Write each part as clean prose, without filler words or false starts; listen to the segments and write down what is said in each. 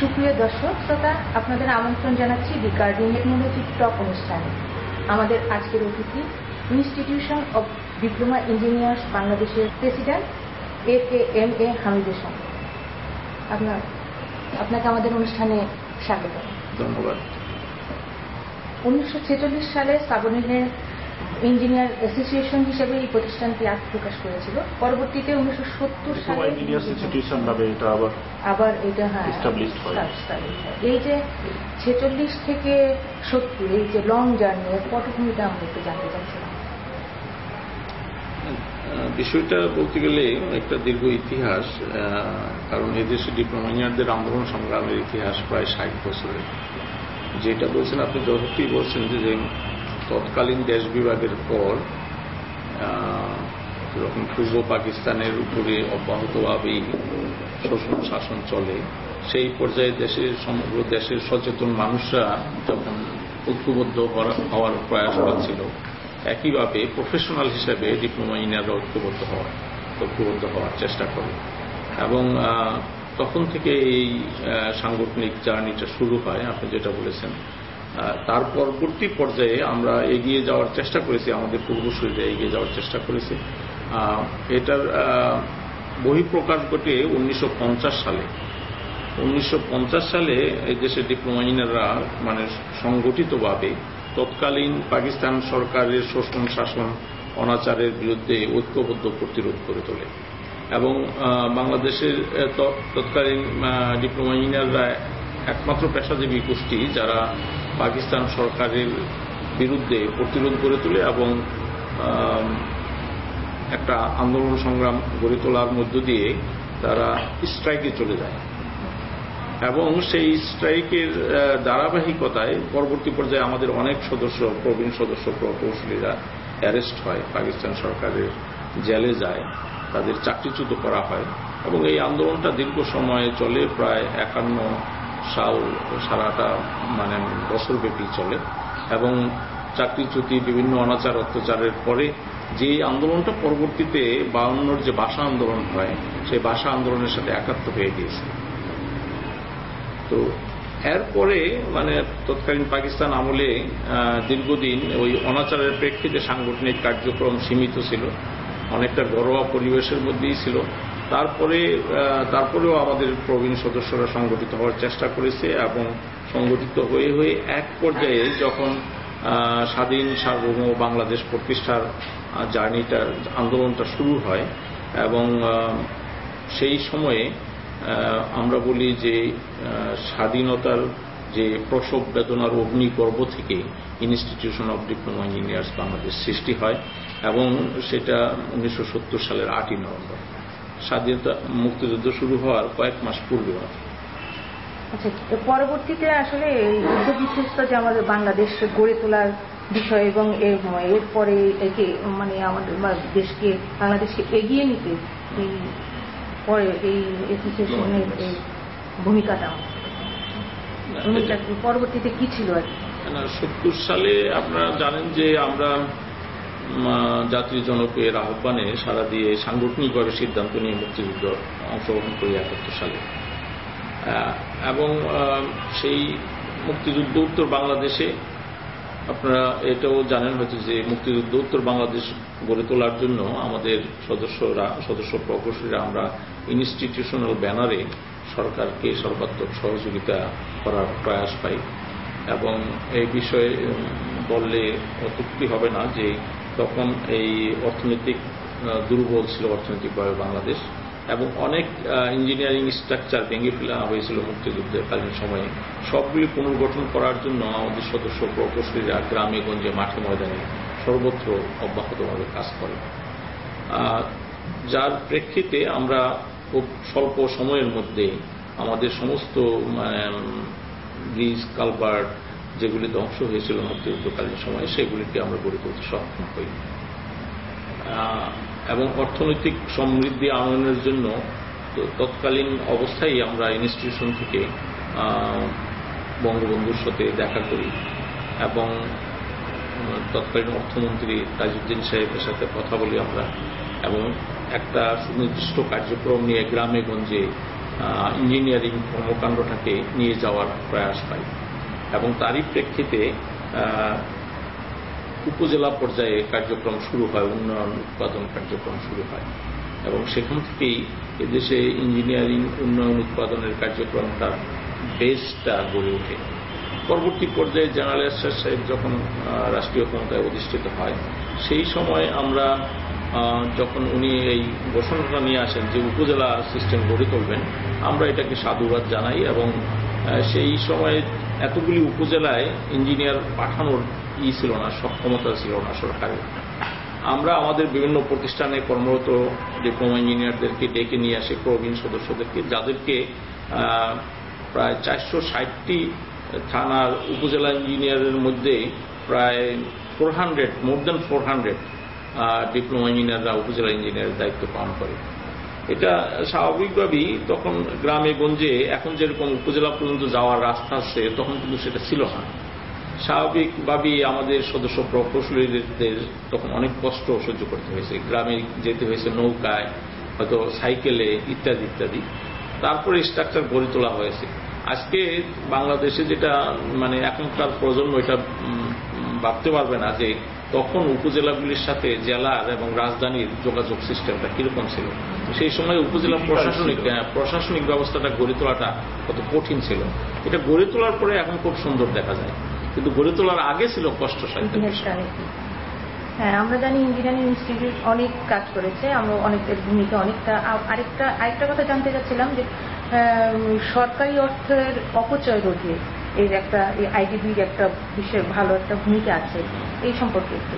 সুপ্রিয় দর্শক শ্রোতা, আপনাদের আমন্ত্রণ জানাচ্ছি রিগার্ডিং টেকনোলজি টক অনুষ্ঠানে। আমাদের আজকের অতিথি ইনস্টিটিউশন অব ডিপ্লোমা ইঞ্জিনিয়ার্স বাংলাদেশের প্রেসিডেন্ট AKMA হামিদুর সঙ্গে। আপনাকে আমাদের অনুষ্ঠানে স্বাগত। ধন্যবাদ। 1946 সালে সাবরিনের ইঞ্জিনিয়ার অ্যাসোসিয়েশন হিসেবে এই প্রতিষ্ঠানটি আত্মপ্রকাশ করেছিল। পরবর্তীতে 1970 সালে আবার এটা এই যে 46 থেকে 70 এই যে লং জার্নি, এর পটভূমিটা আমরা একটু জানতে চাচ্ছিলাম। বিষয়টা বলতে গেলে একটা দীর্ঘ ইতিহাস, কারণ এদেশে ডিপ্লোমা ইঞ্জিনিয়ারদের আন্দোলন সংগ্রামের ইতিহাস প্রায় 60 বছরের। যেটা বলছেন আপনি যথার্থই বলছেন যে তৎকালীন দেশ বিভাগের পর যখন পূর্ব পাকিস্তানের উপরে অব্যাহতভাবেই শোষণ শাসন চলে, সেই পর্যায়ে সমগ্র দেশের সচেতন মানুষরা যখন ঐক্যবদ্ধ হওয়ার প্রয়াস করছিল, একইভাবে প্রফেশনাল হিসেবে ডিপ্লোমা ইঞ্জিনিয়াররা ঐক্যবদ্ধ হওয়ার চেষ্টা করে এবং তখন থেকে এই সাংগঠনিক জার্নিটা শুরু হয়। আপনি যেটা বলেছেন, তার পরবর্তী পর্যায়ে আমরা এগিয়ে যাওয়ার চেষ্টা করেছি, আমাদের পূর্বসূরীরা এগিয়ে যাওয়ার চেষ্টা করেছে। এটার বহিঃপ্রকাশ ঘটে 1950 সালে। 1950 সালে এই দেশের ডিপ্লোমা ইঞ্জিনিয়াররা মানে সংগঠিতভাবে তৎকালীন পাকিস্তান সরকারের শোষণ শাসন অনাচারের বিরুদ্ধে ঐক্যবদ্ধ প্রতিরোধ করে তোলে এবং বাংলাদেশের তৎকালীন ডিপ্লোমা ইঞ্জিনিয়াররা একমাত্র পেশাজীবী গোষ্ঠী যারা পাকিস্তান সরকারের বিরুদ্ধে প্রতিরোধ গড়ে তোলে এবং একটা আন্দোলন সংগ্রাম গড়ে তোলার মধ্য দিয়ে তারা স্ট্রাইকে চলে যায় এবং সেই স্ট্রাইকের ধারাবাহিকতায় পরবর্তী পর্যায়ে আমাদের অনেক প্রবীণ সদস্য প্রকৌশলীরা অ্যারেস্ট হয়, পাকিস্তান সরকারের জেলে যায়, তাদের চাকরিচ্যুত করা হয় এবং এই আন্দোলনটা দীর্ঘ সময়ে চলে, প্রায় 51 সাল সারাটা মানে বছরব্যাপী চলে এবং চাকরিচ্যুতি বিভিন্ন অনাচার অত্যাচারের পরে যে আন্দোলনটা পরবর্তীতে 52 যে ভাষা আন্দোলন হয়, সেই ভাষা আন্দোলনের সাথে একাত্ম হয়ে গিয়েছে। তো এরপরে মানে তৎকালীন পাকিস্তান আমলে দীর্ঘদিন ওই অনাচারের প্রেক্ষিতে সাংগঠনিক কার্যক্রম সীমিত ছিল, অনেকটা ঘরোয়া পরিবেশের মধ্যেই ছিল। তারপরেও আমাদের প্রবীণ সদস্যরা সংগঠিত হওয়ার চেষ্টা করেছে এবং সংগঠিত হয়ে হয়ে এক পর্যায়ে যখন স্বাধীন সার্বভৌম বাংলাদেশ প্রতিষ্ঠার জার্নিটা আন্দোলনটা শুরু হয় এবং সেই সময়ে আমরা বলি যে স্বাধীনতার যে প্রসব বেদনার অগ্নিগর্ভ থেকে institution of diploma engineers Bangladesh সৃষ্টি হয় এবং সেটা 1970 সালের 8ই নভেম্বর, স্বাধীনতা মুক্তিযুদ্ধ শুরু হওয়ার কয়েক মাস পূর্বে। আচ্ছা, পরবর্তীতে আসলে যুদ্ধ বিধ্বস্ত যে আমাদের বাংলাদেশ গড়ে তোলার বিষয় এবং এরপরে একে মানে আমাদের দেশকে বাংলাদেশকে এগিয়ে নিতে এই পরে এই অ্যাসোসিয়েশনের এই ভূমিকাটা পরবর্তীতে কি ছিল আর কি? 70 সালে আপনারা জানেন যে আমরা জাতীয় জনকের আহ্বানে সাড়া দিয়ে সাংগঠনিকভাবে সিদ্ধান্ত নিয়ে মুক্তিযুদ্ধ অংশগ্রহণ করি 71 সালে এবং সেই মুক্তিযুদ্ধ উত্তর বাংলাদেশে আপনারা এটাও জানেন হয়তো যে মুক্তিযুদ্ধ উত্তর বাংলাদেশ গড়ে তোলার জন্য আমাদের সদস্য প্রকৌশলীরা আমরা ইনস্টিটিউশনাল ব্যানারে সরকারকে সর্বাত্মক সহযোগিতা করার প্রয়াস পাই এবং এই বিষয়ে বললে অত্যুক্তি হবে না যে তখন এই অর্থনৈতিক দুর্বল ছিল অর্থনৈতিকভাবে বাংলাদেশ এবং অনেক ইঞ্জিনিয়ারিং স্ট্রাকচার ভেঙে ফেলা হয়েছিল মুক্তিযুদ্ধের কালীন সময়ে। সবগুলি পুনর্গঠন করার জন্য আমাদের সদস্য প্রকৌশলীরা গ্রামে গঞ্জে মাঠে ময়দানে সর্বত্র অব্যাহতভাবে কাজ করে, যার প্রেক্ষিতে আমরা খুব স্বল্প সময়ের মধ্যে আমাদের সমস্ত ব্রিজ কালভার্ট যেগুলি ধ্বংস হয়েছিল মুক্তিযুদ্ধকালীন সময়ে সেগুলিকে আমরা গড়ে তুলতে সক্ষম হই এবং অর্থনৈতিক সমৃদ্ধি আনয়নের জন্য তৎকালীন অবস্থায় আমরা ইনস্টিটিউশন থেকে বঙ্গবন্ধুর সাথে দেখা করি এবং তৎকালীন অর্থমন্ত্রী তাজউদ্দিন সাহেবের সাথে কথা বলি আমরা এবং একটা সুনির্দিষ্ট কার্যক্রম নিয়ে গ্রামে গঞ্জে ইঞ্জিনিয়ারিং কর্মকাণ্ডটাকে নিয়ে যাওয়ার প্রয়াস পাই এবং তারই প্রেক্ষিতে উপজেলা পর্যায়ে কার্যক্রম শুরু হয়, উন্নয়ন উৎপাদন কার্যক্রম শুরু হয় এবং সেখান থেকেই এদেশে ইঞ্জিনিয়ারিং উন্নয়ন উৎপাদনের কার্যক্রমটা বেসটা গড়ে ওঠে। পরবর্তী পর্যায়ে জেনারেল এরশাদ সাহেব যখন রাষ্ট্রীয় ক্ষমতায় অধিষ্ঠিত হয় সেই সময় আমরা যখন উনি এই ঘোষণাটা নিয়ে আসেন যে উপজেলা সিস্টেম গড়ে তুলবেন, আমরা এটাকে সাধুবাদ জানাই এবং সেই সময় এতগুলি উপজেলায় ইঞ্জিনিয়ার পাঠানোর ছিল না, সক্ষমতা ছিল না সরকারের। আমরা আমাদের বিভিন্ন প্রতিষ্ঠানে কর্মরত ডিপ্লোমা ইঞ্জিনিয়ারদেরকে ডেকে নিয়ে আসি, প্রবীণ সদস্যদেরকে, যাদেরকে প্রায় 460টি থানার উপজেলা ইঞ্জিনিয়ারের মধ্যে প্রায় 400 মোর দ্যান 400 ডিপ্লোমা ইঞ্জিনিয়াররা উপজেলা ইঞ্জিনিয়ারের দায়িত্ব পালন করে। এটা স্বাভাবিকভাবেই তখন গ্রামে গঞ্জে এখন যেরকম উপজেলা পর্যন্ত যাওয়ার রাস্তা আছে তখন কিন্তু সেটা ছিল না। স্বাভাবিকভাবেই আমাদের সদস্য প্রকৌশলীদের তখন অনেক কষ্ট সহ্য করতে হয়েছে, গ্রামে যেতে হয়েছে নৌকায়, হয়তো সাইকেলে ইত্যাদি ইত্যাদি। তারপরে স্ট্রাকচার গড়ে তোলা হয়েছে। আজকে বাংলাদেশে যেটা মানে এখনকার প্রজন্ম এটা ভাবতে পারবে না যে তখন উপজেলাগুলির সাথে জেলার এবং রাজধানীর যোগাযোগ সিস্টেমটা কিরকম ছিল। সেই সময় উপজেলা প্রশাসনিক ব্যবস্থাটা গড়ে তোলাটা কত কঠিন ছিল। এটা গড়ে তোলার পরে এখন খুব সুন্দর দেখা যায়, কিন্তু গড়ে তোলার আগে ছিল কষ্টসাধ্য। হ্যাঁ, আমরা জানি ইঞ্জিনিয়ারিং ইনস্টিটিউট অনেক কাজ করেছে, আমরা অনেকের ভূমিকা অনেকটা। আরেকটা কথা জানতে চাচ্ছিলাম যে সরকারি অর্থের অপচয় রোধে এর একটা আইডিবির একটা বিশেষ ভালো একটা ভূমিকা আছে, এই সম্পর্কে একটু।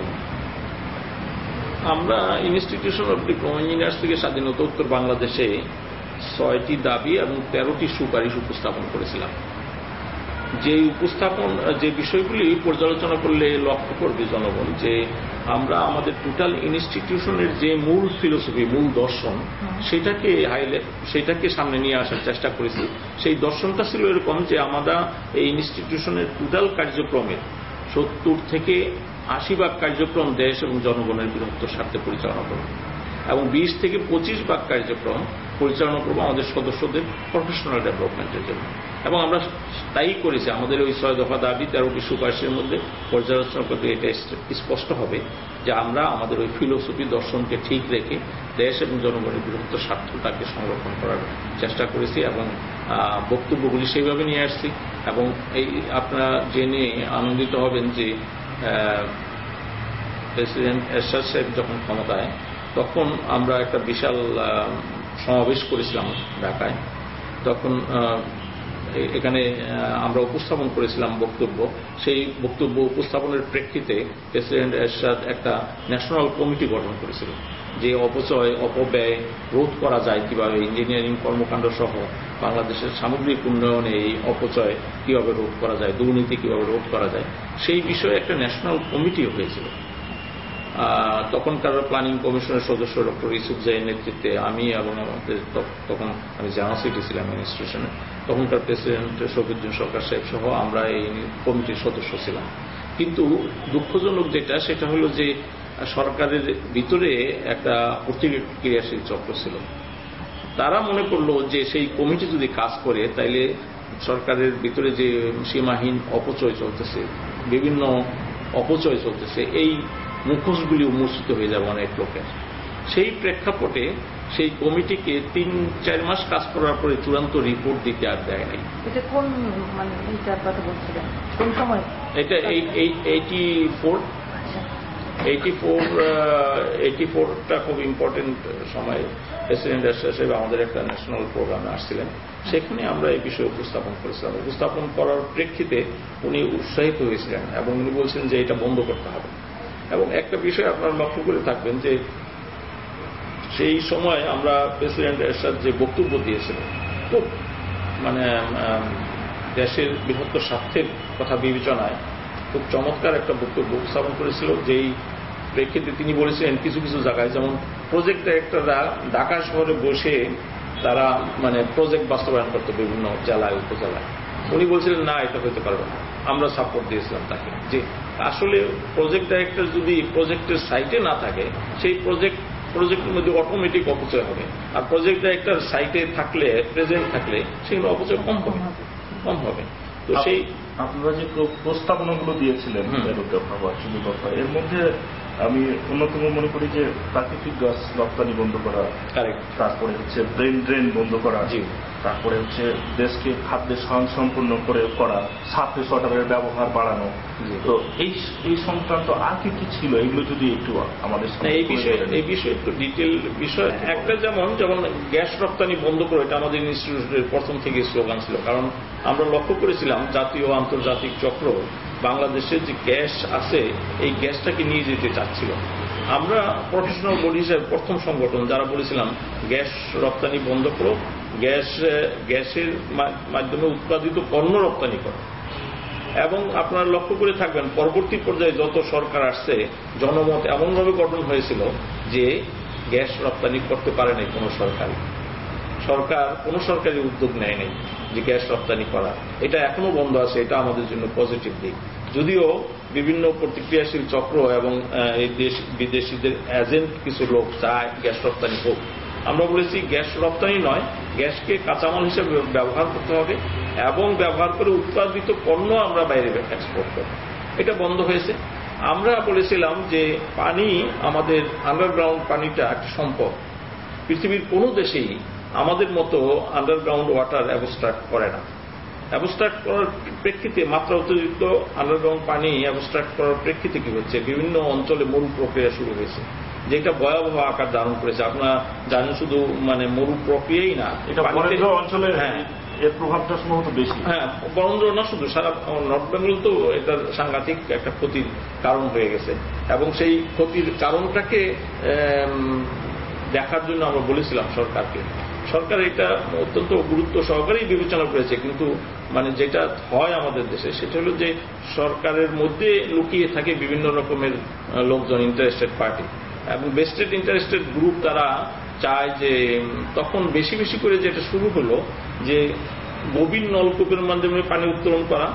আমরা ইনস্টিটিউশন অফ ডিপ্লোমা ইঞ্জিনিয়ার্স থেকে স্বাধীনতা উত্তর বাংলাদেশে 6টি দাবি এবং 13টি সুপারিশ উপস্থাপন করেছিলাম। যে বিষয়গুলি পর্যালোচনা করলে লক্ষ্য করবে জনগণ যে আমরা আমাদের টোটাল ইনস্টিটিউশনের যে মূল ফিলোসফি, মূল দর্শন, সেটাকে সামনে নিয়ে আসার চেষ্টা করেছি। সেই দর্শনটা ছিল এরকম যে আমরা এই ইনস্টিটিউশনের টোটাল কার্যক্রমের 70 থেকে 80% কার্যক্রম দেশ এবং জনগণের বৃহত্তর স্বার্থে পরিচালনা করব এবং 20 থেকে 25% কার্যক্রম পরিচালনা করব আমাদের সদস্যদের প্রফেশনাল ডেভেলপমেন্টের জন্য। এবং আমরা তাই করেছি। আমাদের ওই 6 দফা দাবি 13টি সুপারিশের মধ্যে পর্যালোচনা করতে এটা স্পষ্ট হবে যে আমরা আমাদের ওই ফিলোসফি দর্শনকে ঠিক রেখে দেশ এবং জনগণের বৃহত্তর স্বার্থটাকে সংরক্ষণ করার চেষ্টা করেছি এবং বক্তব্যগুলি সেইভাবে নিয়ে আসছি। এবং এই আপনারা জেনে আনন্দিত হবেন যে প্রেসিডেন্ট এরশাদ সাহেব যখন ক্ষমতায়, তখন আমরা একটা বিশাল সমাবেশ করেছিলাম ঢাকায়। তখন এখানে আমরা উপস্থাপন করেছিলাম বক্তব্য। সেই বক্তব্য উপস্থাপনের প্রেক্ষিতে প্রেসিডেন্ট এরশাদ একটা ন্যাশনাল কমিটি গঠন করেছিল যে অপব্যয় রোধ করা যায় কিভাবে, ইঞ্জিনিয়ারিং কর্মকাণ্ড সহ বাংলাদেশের সামগ্রিক উন্নয়নে এই অপচয় কিভাবে রোধ করা যায়, দুর্নীতি কিভাবে রোধ করা যায়, সেই বিষয়ে একটা ন্যাশনাল কমিটিও হয়েছিল। তখনকার প্ল্যানিং কমিশনের সদস্য ডক্টর ইউসুফ জাহির নেতৃত্বে আমি এবং আমাদের তখন আমি জেনারেল সেক্রেটারি ছিলাম অ্যাডমিনিস্ট্রেশনে, তখনকার প্রেসিডেন্ট শফিউদ্দিন সরকার সাহেব সহ আমরা এই কমিটির সদস্য ছিলাম। কিন্তু দুঃখজনক যেটা সেটা হলো যে সরকারের ভিতরে একটা প্রতিক্রিয়াশীল চক্র ছিল। তারা মনে করলো যে সেই কমিটি যদি কাজ করে তাইলে সরকারের ভিতরে যে সীমাহীন অপচয় চলতেছে, বিভিন্ন অপচয় চলতেছে, এই মুখোশগুলি উন্মোচিত হয়ে যাবে অনেক লোকের। সেই প্রেক্ষাপটে সেই কমিটিকে 3-4 মাস কাজ করার পরে চূড়ান্ত রিপোর্ট দিতে আর দেয় নাই। এটা কোন এইটার কথা বলছিলেন, কোন সময়? এটা 84টা খুব ইম্পর্টেন্ট সময়। প্রেসিডেন্ট এরশাদ সাহেব আমাদের একটা ন্যাশনাল প্রোগ্রামে আসছিলেন, সেখানে আমরা এই বিষয়ে উপস্থাপন করেছিলাম। উপস্থাপন করার প্রেক্ষিতে উনি উৎসাহিত হয়েছিলেন এবং উনি বলছেন যে এটা বন্ধ করতে হবে। এবং একটা বিষয় আপনারা লক্ষ্য করে থাকবেন যে সেই সময় আমরা প্রেসিডেন্ট এরশাদ যে বক্তব্য দিয়েছিলেন খুব দেশের বৃহত্তর স্বার্থের কথা বিবেচনায় খুব চমৎকার একটা বক্তব্য উপস্থাপন করেছিল। যেই প্রেক্ষিতে তিনি বলেছিলেন কিছু কিছু জায়গায়, যেমন প্রজেক্ট ডাইরেক্টররা ঢাকা শহরে বসে তারা প্রজেক্ট বাস্তবায়ন করতো বিভিন্ন জেলায় উপজেলায়। উনি বলছিলেন না, এটা হতে পারবে না। আমরা সাপোর্ট দিয়েছিলাম তাকে যে আসলে প্রজেক্ট ডাইরেক্টর যদি প্রজেক্টের সাইটে না থাকে, সেই প্রজেক্ট প্রজেক্টের মধ্যে অটোমেটিক অপচয় হবে। আর প্রজেক্টটা একটা সাইটে থাকলে, প্রেজেন্ট থাকলে সেগুলো অপচয় কম হবে। তো সেই আপনারা যে প্রস্তাবনাগুলো দিয়েছিলেন শুধু কথা, এর মধ্যে আমি অন্যতম মনে করি যে প্রাকৃতিক গাছ রপ্তানি বন্ধ করা, তারপরে হচ্ছে ব্রেন ড্রেন বন্ধ করা, তারপরে হচ্ছে দেশকে খাদ্যে স্বয়ংসম্পূর্ণ করা, সারফেস ওয়াটারের ব্যবহার বাড়ানো। তো এই সংক্রান্ত আর কি ছিল, এগুলো যদি একটু আমাদের এই বিষয়ে একটু ডিটেল বিষয়। একটা যেমন গ্যাস রপ্তানি বন্ধ করে, এটা আমাদের ইনস্টিটিউটের প্রথম থেকে স্লোগান ছিল। কারণ আমরা লক্ষ্য করেছিলাম জাতীয় আন্তর্জাতিক চক্র বাংলাদেশের যে গ্যাস আছে এই গ্যাসটাকে নিয়ে যেতে চাচ্ছিল। আমরা প্রফেশনাল বডি হিসেবে প্রথম সংগঠন যারা বলেছিলাম গ্যাস রপ্তানি বন্ধ করো, গ্যাসের মাধ্যমে উৎপাদিত পণ্য রপ্তানি করো। এবং আপনারা লক্ষ্য করে থাকবেন পরবর্তী পর্যায়ে যত সরকার আসছে জনমত এমনভাবে গঠন হয়েছিল যে গ্যাস রপ্তানি করতে পারে নাই কোনো সরকারি উদ্যোগ নেয় নাই যে গ্যাস রপ্তানি করা। এটা এখনো বন্ধ আছে, এটা আমাদের জন্য পজিটিভ দিক। যদিও বিভিন্ন প্রতিক্রিয়াশীল চক্র এবং এই বিদেশিদের এজেন্ট কিছু লোক চায় গ্যাস রপ্তানি হোক, আমরা বলেছি গ্যাস রপ্তানি নয়, গ্যাসকে কাঁচামাল হিসেবে ব্যবহার করতে হবে এবং ব্যবহার করে উৎপাদিত পণ্য আমরা বাইরে এক্সপোর্ট করব। এটা বন্ধ হয়েছে। আমরা বলেছিলাম যে পানি, আমাদের আন্ডারগ্রাউন্ড পানিটা একটা সম্পদ। পৃথিবীর কোনো দেশেই আমাদের মতো আন্ডারগ্রাউন্ড ওয়াটার অ্যাবস্ট্রাক্ট করে না। অ্যাবস্ট্রাক্ট করার প্রেক্ষিতে মাত্রা অতিরিক্ত আন্ডারগ্রাউন্ড পানি অ্যাবস্ট্রাক্ট করার প্রেক্ষিতে কি হচ্ছে, বিভিন্ন অঞ্চলে মরু প্রক্রিয়া শুরু হয়েছে, যেটা ভয়াবহ আকার ধারণ করেছে। আপনারা জানেন শুধু মরু প্রক্রিয়াই না, এটা অঞ্চলে এর প্রভাবটা সম্ভবত বেশি। বরেন্দ্র না, শুধু সারা নর্থ বেঙ্গল তো এটার সাংঘাতিক একটা ক্ষতির কারণ হয়ে গেছে। এবং সেই ক্ষতির কারণটাকে দেখার জন্য আমরা বলেছিলাম সরকারকে। সরকার এটা অত্যন্ত গুরুত্ব সহকারেই বিবেচনা করেছে। কিন্তু যেটা হয় আমাদের দেশে সেটা হলো যে সরকারের মধ্যে লুকিয়ে থাকে বিভিন্ন রকমের লোকজন, ইন্টারেস্টেড পার্টি এবং বেস্টেড ইন্টারেস্টেড গ্রুপ। তারা চায় যে তখন বেশি বেশি করে যেটা শুরু হলো যে গভীর নলকূপের মাধ্যমে পানি উত্তোলন করা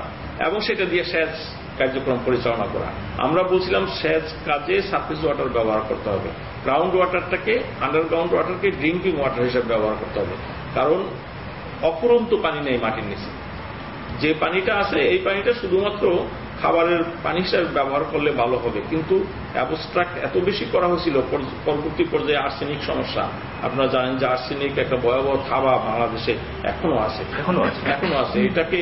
এবং সেটা দিয়ে সেচ কার্যক্রম পরিচালনা করা। আমরা বলছিলাম সেচ কাজে সারফেস ওয়াটার ব্যবহার করতে হবে, গ্রাউন্ড ওয়াটারটাকে, আন্ডারগ্রাউন্ড ওয়াটারকে ড্রিঙ্কিং ওয়াটার হিসেবে ব্যবহার করতে হবে। কারণ অফুরন্ত পানি নেই মাটির নিচে, যে পানিটা আছে এই পানিটা শুধুমাত্র খাবারের পানি হিসাবে ব্যবহার করলে ভালো হবে। কিন্তু অ্যাবস্ট্রাক্ট এত বেশি করা হয়েছিল, পরবর্তী পর্যায়ে আর্সেনিক সমস্যা। আপনারা জানেন যে আর্সেনিক একটা ভয়াবহ থাবা বাংলাদেশে এখনো আছে। এটাকে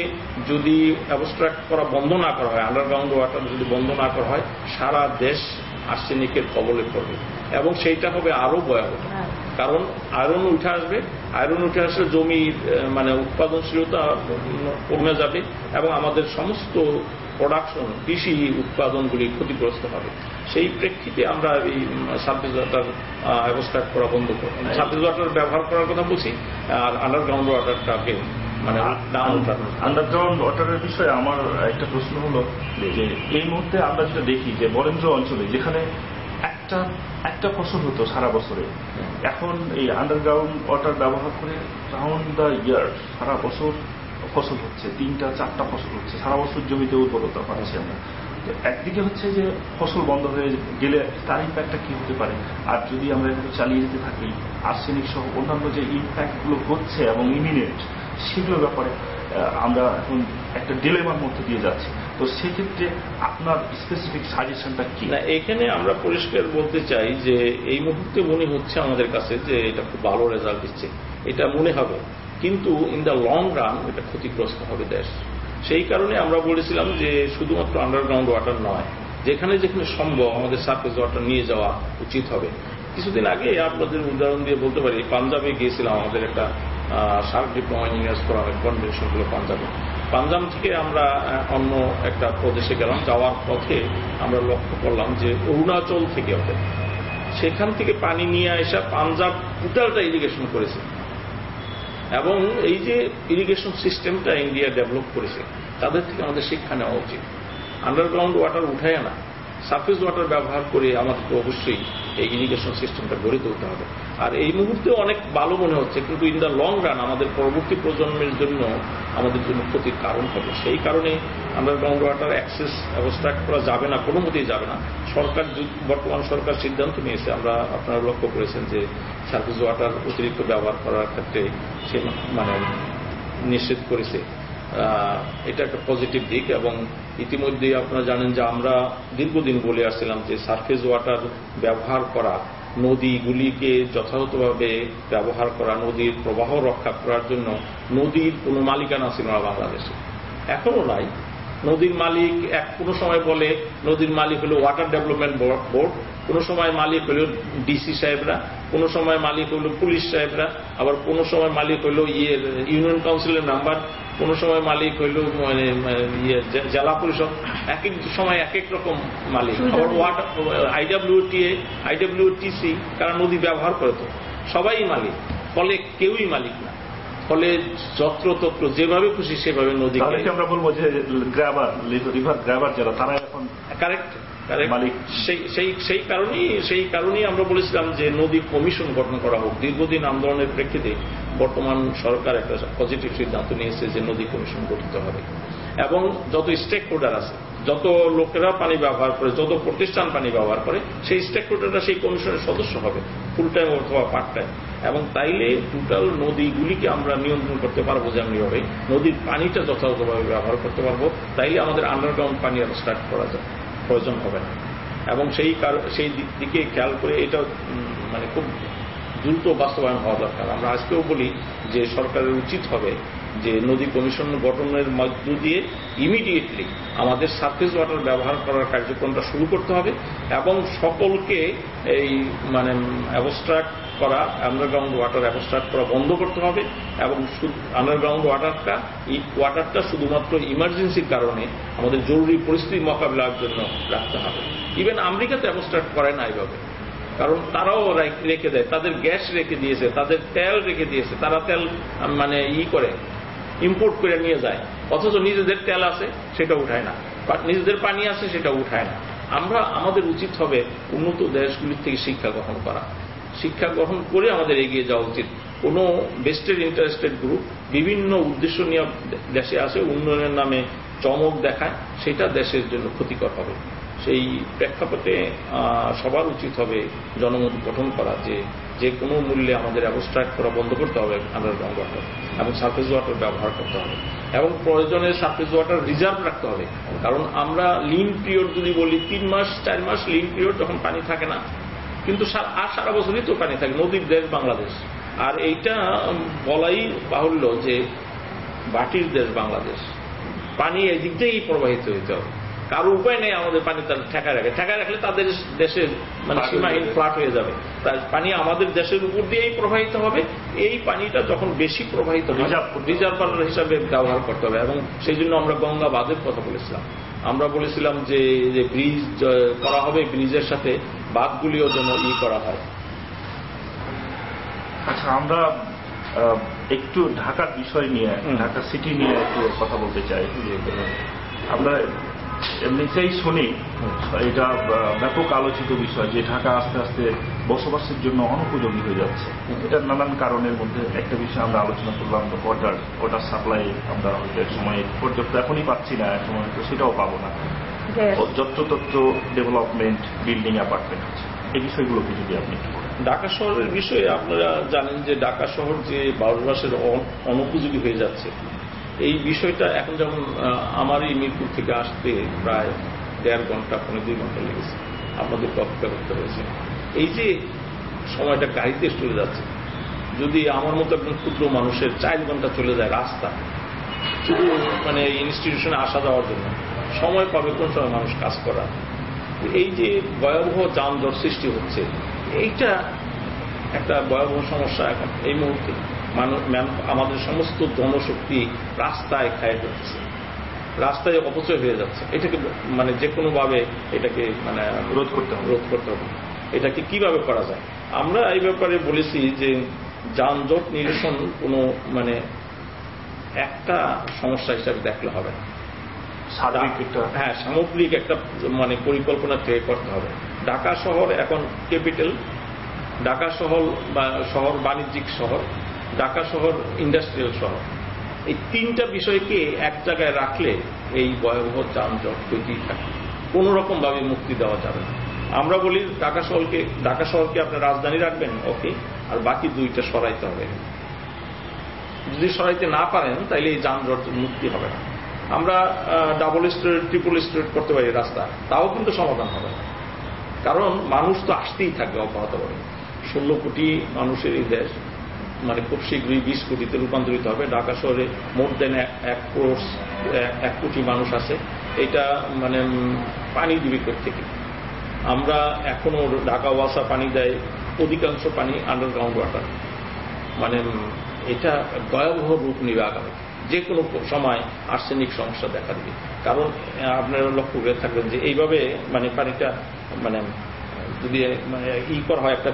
যদি অ্যাবস্ট্রাক্ট করা বন্ধ না করা হয়, আন্ডারগ্রাউন্ড ওয়াটার যদি বন্ধ না করা হয়, সারা দেশ আর্সেনিকের কবলে পড়বে এবং সেইটা হবে আরো ভয়াবহ। কারণ আয়রন উঠে আসলে জমির উৎপাদনশীলতা কমে যাবে এবং আমাদের সমস্ত প্রোডাকশন, কৃষি উৎপাদনগুলি ক্ষতিগ্রস্ত হবে। সেই প্রেক্ষিতে আমরা এই সারফেস ওয়াটার অ্যাবস্ট্রাক্ট করা বন্ধ করব। সারফেস ওয়াটার ব্যবহার করার কথা বলছি, আর আন্ডারগ্রাউন্ড ওয়াটারটাকে আন্ডারগ্রাউন্ড ওয়াটারের বিষয়ে আমার একটা প্রশ্ন হলো যে এই মুহূর্তে আমরা যেটা দেখি যে বরেন্দ্র অঞ্চলে যেখানে একটা ফসল হতো সারা বছরে, এখন এই আন্ডারগ্রাউন্ড ওয়াটার ব্যবহার করে রাউন্ড দ্য ইয়ার সারা বছর ফসল হচ্ছে, 3-4টা ফসল হচ্ছে, সারা বছর জমিতে উর্বরতা পাচ্ছি আমরা। তো একদিকে হচ্ছে যে ফসল বন্ধ হয়ে গেলে তার ইম্প্যাক্টটা কি হতে পারে, আর যদি আমরা এগুলো চালিয়ে যেতে থাকি আর্সেনিক সহ অন্যান্য যে ইম্প্যাক্টগুলো হচ্ছে এবং ইমিনেন্ট, সেগুলোর ব্যাপারে আমরা এখন একটা ডিলেমার মধ্যে দিয়ে যাচ্ছি। তো সেক্ষেত্রে আপনার স্পেসিফিক সাজেশনটা কি? না, এখানে আমরা পরিষ্কার বলতে চাই যে এই মুহূর্তে মনে হচ্ছে আমাদের কাছে যে এটা খুব ভালো রেজাল্ট দিচ্ছে, এটা মনে হবে, কিন্তু ইন দ্য লং রান এটা ক্ষতিগ্রস্ত হবে দেশ। সেই কারণে আমরা বলেছিলাম যে শুধুমাত্র আন্ডারগ্রাউন্ড ওয়াটার নয়, যেখানে যেখানে সম্ভব আমাদের সারফেস ওয়াটার নিয়ে যাওয়া উচিত হবে। কিছুদিন আগে আপনাদের উদাহরণ দিয়ে বলতে পারি, পাঞ্জাবে গিয়েছিলাম, আমাদের একটা সার্ক ডিপ্লোমা ইঞ্জিনিয়ার্স ফোরামের কনভেনশন হলো পাঞ্জাব থেকে আমরা অন্য একটা প্রদেশে গেলাম। যাওয়ার পথে আমরা লক্ষ্য করলাম যে অরুণাচল থেকে সেখান থেকে পানি নিয়ে আসা পাঞ্জাব টোটালটা ইরিগেশন করেছে এবং এই যে ইরিগেশন সিস্টেমটা ইন্ডিয়া ডেভেলপ করেছে তাদের থেকে আমাদের শিক্ষা নেওয়া উচিত। আন্ডারগ্রাউন্ড ওয়াটার উঠায় না, সারফেস ওয়াটার ব্যবহার করে আমাদেরকে অবশ্যই এই ইরিগেশন সিস্টেমটা গড়ে তুলতে হবে। আর এই মুহূর্তে অনেক ভালো মনে হচ্ছে, কিন্তু ইন দ্য লং রান আমাদের পরবর্তী প্রজন্মের জন্য আমাদের জন্য ক্ষতির কারণ হবে। সেই কারণে আন্ডারগ্রাউন্ড ওয়াটার অ্যাক্সেস অবস্ট্রাক্ট করা যাবে না, কোনো মতেই যাবে না। বর্তমান সরকার সিদ্ধান্ত নিয়েছে, আপনারা লক্ষ্য করেছেন যে সারফেস ওয়াটার অতিরিক্ত ব্যবহার করার ক্ষেত্রে সে মানে নিষেধ করেছে। এটা একটা পজিটিভ দিক। এবং ইতিমধ্যে আপনারা জানেন যে আমরা দীর্ঘদিন বলে আসছিলাম যে সারফেস ওয়াটার ব্যবহার করা, নদীগুলিকে যথাযথভাবে ব্যবহার করা, নদীর প্রবাহ রক্ষা করার জন্য নদীর কোনো মালিকানা ছিল না বাংলাদেশে, এখনো নাই। নদীর মালিক কোনো সময় বলে নদীর মালিক হলো ওয়াটার ডেভেলপমেন্ট বোর্ড, কোনো সময় মালিক হলো ডিসি সাহেবরা, কোনো সময় মালিক হলো পুলিশ সাহেবরা, আবার কোনো সময় মালিক হলো ইউনিয়ন কাউন্সিলের মেম্বার, কোনো সময় মালিক হইল জেলা পরিষদ, এক এক সময় এক এক রকম মালিক। আবার আইডব্লিউটিসি কারণ নদী ব্যবহার করে তো সবাই মালিক, ফলে কেউই মালিক না। ফলে যত্রতত্র যেভাবে খুশি সেভাবে নদী আমরা বলবো যে গ্র্যাবার, রিভার গ্র্যাবার যারা, তারা এখন কারেক্ট মালিক। সেই কারণেই আমরা বলেছিলাম যে নদী কমিশন গঠন করা হোক। দীর্ঘদিন আন্দোলনের প্রেক্ষিতে বর্তমান সরকার একটা পজিটিভ সিদ্ধান্ত নিয়েছে যে নদী কমিশন গঠিত হবে, এবং যত স্টেক হোল্ডার আছে, যত লোকেরা পানি ব্যবহার করে, যত প্রতিষ্ঠান পানি ব্যবহার করে, সেই স্টেক হোল্ডাররা সেই কমিশনের সদস্য হবে, ফুল টাইম অথবা পার্ট টাইম। এবং তাইলে টোটাল নদীগুলিকে আমরা নিয়ন্ত্রণ করতে পারবো, যেমনি হবে নদীর পানিটা যথাযথভাবে ব্যবহার করতে পারবো। তাইলে আমাদের আন্ডারগ্রাউন্ড পানি আর স্টার্ট করা যায় প্রয়োজন হবে না। এবং সেই দিকে খেয়াল করে এটা মানে খুব দ্রুত বাস্তবায়ন হওয়া দরকার। আমরা আজকেও বলি যে সরকারের উচিত হবে যে নদী কমিশন গঠনের মধ্য দিয়ে ইমিডিয়েটলি আমাদের সারফেস ওয়াটার ব্যবহার করার কার্যক্রমটা শুরু করতে হবে, এবং সকলকে এই মানে অ্যাবস্ট্রাক্ট করা, আন্ডারগ্রাউন্ড ওয়াটার অ্যাবস্ট্রাক্ট করা বন্ধ করতে হবে। এবং আন্ডারগ্রাউন্ড ওয়াটারটা শুধুমাত্র ইমার্জেন্সির কারণে আমাদের জরুরি পরিস্থিতি মোকাবিলার জন্য রাখতে হবে। ইভেন আমেরিকাতে অ্যাবস্ট্রাক্ট করে না এইভাবে, কারণ তারাও রেখে দেয়, তাদের গ্যাস রেখে দিয়েছে, তাদের তেল রেখে দিয়েছে, তারা তেল মানে করে ইম্পোর্ট করে নিয়ে যায়, অথচ নিজেদের তেল আছে সেটা উঠায় না, বা নিজেদের পানি আছে সেটা উঠায় না। আমাদের উচিত হবে উন্নত দেশগুলির থেকে শিক্ষা গ্রহণ করা, শিক্ষা গ্রহণ করে আমাদের এগিয়ে যাওয়া উচিত। কোনো বেস্টেড ইন্টারেস্টেড গ্রুপ বিভিন্ন উদ্দেশ্য নিয়ে দেশে আসে, উন্নয়নের নামে চমক দেখায়, সেটা দেশের জন্য ক্ষতিকর হবে। সেই প্রেক্ষাপটে সবার উচিত হবে জনমত গঠন করা যে কোনো মূল্যে আমাদের অ্যাবস্ট্রাক্ট করা বন্ধ করতে হবে আন্ডারগ্রাউন্ড ওয়াটার, এবং সারফেস ওয়াটার ব্যবহার করতে হবে, এবং প্রয়োজনে সারফেস ওয়াটার রিজার্ভ রাখতে হবে। কারণ আমরা লিন পিরিয়ড যদি বলি 3 মাস 4 মাস লিন পিরিয়ড যখন পানি থাকে না, কিন্তু আর সারা বছরই তো পানি থাকে। নদীর দেশ বাংলাদেশ, আর এইটা বলাই বাহুল্য যে বাটির দেশ বাংলাদেশ, পানি এই দিক থেকেই প্রবাহিত হইতে হবে। কারো উপায় নেই আমাদের পানি তার ঠেকায় রাখলে তাদের দেশের মানে সীমাহীন ফ্লাট হয়ে যাবে। তার পানি আমাদের দেশের উপর দিয়েই প্রবাহিত হবে। এই পানিটা যখন বেশি প্রবাহিত হবে রিজার্ভার হিসাবে ব্যবহার করতে হবে। এবং সেই জন্য আমরা গঙ্গা বাঁধের কথা বলেছিলাম। আমরা বলেছিলাম যে ব্রিজ করা হবে, ব্রিজের সাথে বাঁধগুলিও যেন করা হয়। আচ্ছা, আমরা একটু ঢাকার বিষয় নিয়ে, ঢাকা সিটি নিয়ে একটু কথা বলতে চাই। আমরা এমনিতেই শুনি, এটা ব্যাপক আলোচিত বিষয় যে ঢাকা আস্তে আস্তে বসবাসের জন্য অনুপযোগী হয়ে যাচ্ছে। এটা নানান কারণের মধ্যে একটা বিষয় আমরা আলোচনা করলাম, ওয়াটার সাপ্লাই আমরা হয়তো এক সময় পর্যাপ্ত এখনই পাচ্ছি না, এক সময় তো সেটাও পাবো না। যত্রতত্র ডেভেলপমেন্ট, বিল্ডিং, অ্যাপার্টমেন্ট হচ্ছে, এই বিষয়গুলোকে যদি আপনি একটু বলেন। ঢাকা শহরের বিষয়ে আপনারা জানেন যে ঢাকা শহর যে বসবাসের অনুপযোগী হয়ে যাচ্ছে, এই বিষয়টা এখন যেমন আমার এই মিরপুর থেকে আসতে প্রায় 1.5 ঘন্টা 2 ঘন্টা লেগেছে, আপনাদেরকে অপেক্ষা করতে হয়েছে। এই যে সময়টা গাড়িতে চলে যাচ্ছে, যদি আমার মতো একজন ক্ষুদ্র মানুষের 4 ঘন্টা চলে যায় রাস্তা, শুধু মানে ইনস্টিটিউশনে আসা যাওয়ার জন্য, সময় পাবে কোন সময় মানুষ কাজ করা? এই যে ভয়াবহ যানজট সৃষ্টি হচ্ছে, এইটা একটা ভয়াবহ সমস্যা এখন এই মুহূর্তে। আমাদের সমস্ত জনশক্তি রাস্তায় খায় ফেলতেছে, রাস্তায় অপচয় হয়ে যাচ্ছে। এটাকে মানে যে কোনোভাবে এটাকে মানে রোধ করতে হবে। এটাকে কিভাবে করা যায়? আমরা এই ব্যাপারে বলেছি যে যানজট নিরসন কোনো মানে একটা সমস্যা হিসাবে দেখলে হবে না। সামগ্রিক একটা মানে পরিকল্পনা তৈরি করতে হবে। ঢাকা শহর এখন ক্যাপিটাল, ঢাকা শহর বা শহর বাণিজ্যিক শহর, ঢাকা শহর ইন্ডাস্ট্রিয়াল শহর, এই তিনটা বিষয়কে এক জায়গায় রাখলে এই ভয়াবহ যানজট হইতেই থাকে, কোনো রকম ভাবে মুক্তি দেওয়া যাবে না। আমরা বলি ঢাকা শহরকে আপনার রাজধানী রাখবেন, ওকে, আর বাকি দুইটা সরাইতে হবে। যদি সরাইতে না পারেন তাইলে এই যানজট মুক্তি হবে না। আমরা ডাবল স্টোরেজ ট্রিপল স্টোরেজ করতে পারি রাস্তা, তাও কিন্তু সমাধান হবে না, কারণ মানুষ তো আসতেই থাকবে অব্যাহতভাবে। 16 কোটি মানুষের এই দেশ মানে খুব শীঘ্রই 20 কোটিতে রূপান্তরিত হবে। ঢাকা শহরে মোর দেন 1 কোটি মানুষ আছে। এটা মানে পানি দিবে থেকে। আমরা এখনো ঢাকা ওয়াসা পানি দেয়, অধিকাংশ পানি আন্ডারগ্রাউন্ড ওয়াটার। মানে এটা ভয়াবহ রূপ নিবে আগামী যে কোনো সময় আর্সেনিক সমস্যা দেখা দিবে। কারণ আপনারা লক্ষ্য করে থাকবেন যে এইভাবে মানে পানিটা মানে যদি মানে করা হয়, একটা